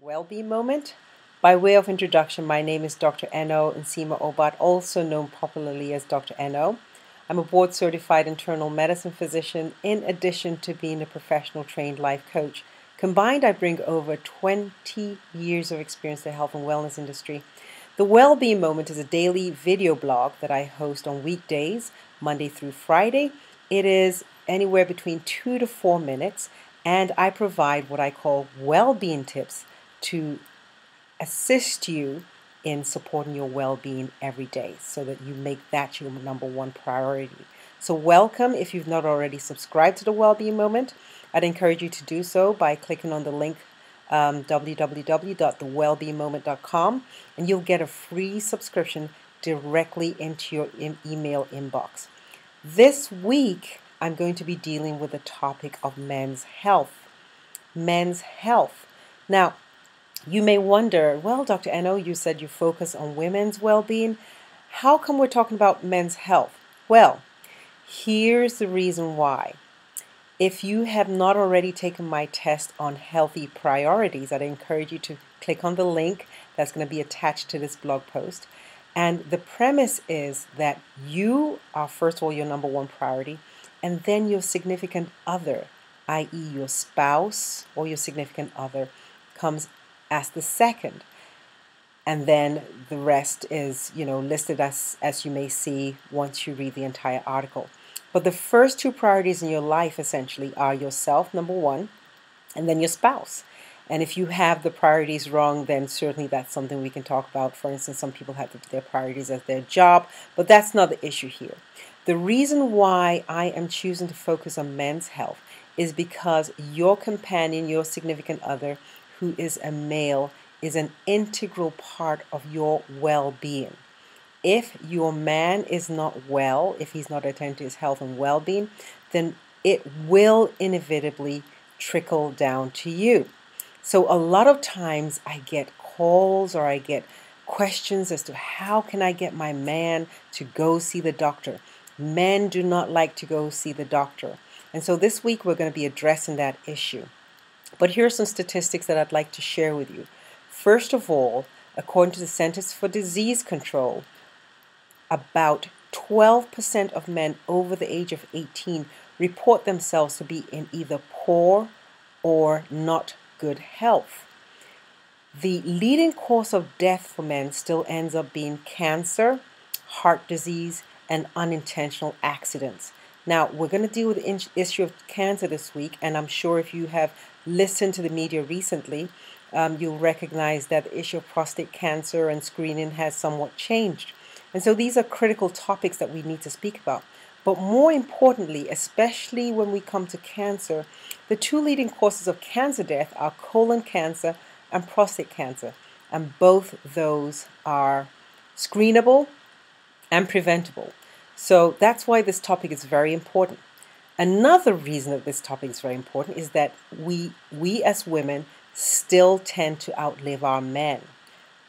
Wellbeing moment. By way of introduction, my name is Dr. Eno Nsima Obat, also known popularly as Dr. Eno. I'm a board-certified internal medicine physician in addition to being a professional trained life coach. Combined, I bring over 20 years of experience in the health and wellness industry. The Wellbeing Moment is a daily video blog that I host on weekdays, Monday through Friday. It is anywhere between 2 to 4 minutes, and I provide what I call well-being tips to assist you in supporting your well-being every day so that you make that your number one priority. So welcome. If you've not already subscribed to the Wellbeing Moment, I'd encourage you to do so by clicking on the link www.thewellbeingmoment.com, and you'll get a free subscription directly into your email inbox. This week, I'm going to be dealing with the topic of men's health. Men's health. Now, you may wonder, well, Dr. Eno, you said you focus on women's well-being. How come we're talking about men's health? Well, here's the reason why. If you have not already taken my test on healthy priorities, I'd encourage you to click on the link that's going to be attached to this blog post. And the premise is that you are, first of all, your number one priority, and then your significant other, i.e. your spouse or your significant other, comes as the second. And then the rest is, listed as you may see once you read the entire article. But the first two priorities in your life essentially are yourself, number one, and then your spouse. And if you have the priorities wrong, then certainly that's something we can talk about. For instance, some people have their priorities as their job, but that's not the issue here. The reason why I am choosing to focus on men's health is because your companion, your significant other, who is a male, is an integral part of your well-being. If your man is not well, if he's not attending to his health and well-being, then it will inevitably trickle down to you. So a lot of times I get calls or I get questions as to how can I get my man to go see the doctor. Men do not like to go see the doctor. And so this week we're going to be addressing that issue. But here are some statistics that I'd like to share with you. First of all, according to the Centers for Disease Control, about 12% of men over the age of 18 report themselves to be in either poor or not good health. The leading cause of death for men still ends up being cancer, heart disease, and unintentional accidents. Now, we're going to deal with the issue of cancer this week, and I'm sure if you have listened to the media recently, you'll recognize that the issue of prostate cancer and screening has somewhat changed. And so these are critical topics that we need to speak about. But more importantly, especially when we come to cancer, the two leading causes of cancer death are colon cancer and prostate cancer. And both those are screenable and preventable. So that's why this topic is very important. Another reason that this topic is very important is that we as women still tend to outlive our men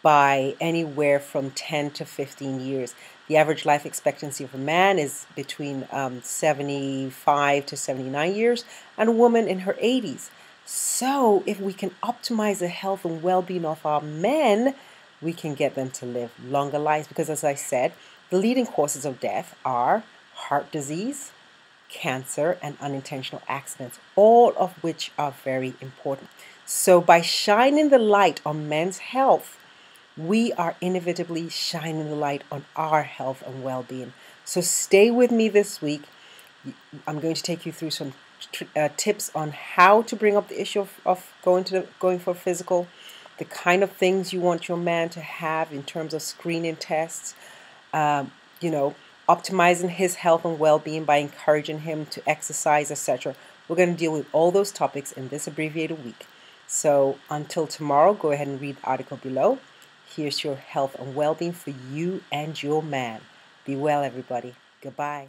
by anywhere from 10 to 15 years. The average life expectancy of a man is between 75 to 79 years, and a woman in her 80s. So if we can optimize the health and well-being of our men, we can get them to live longer lives, because as I said, the leading causes of death are heart disease, cancer, and unintentional accidents, all of which are very important. So by shining the light on men's health, we are inevitably shining the light on our health and well-being. So stay with me this week. I'm going to take you through some tips on how to bring up the issue of going for physical, the kind of things you want your man to have in terms of screening tests, optimizing his health and well-being by encouraging him to exercise, etc. We're going to deal with all those topics in this abbreviated week. So until tomorrow, go ahead and read the article below. Here's your health and well-being for you and your man. Be well, everybody. Goodbye.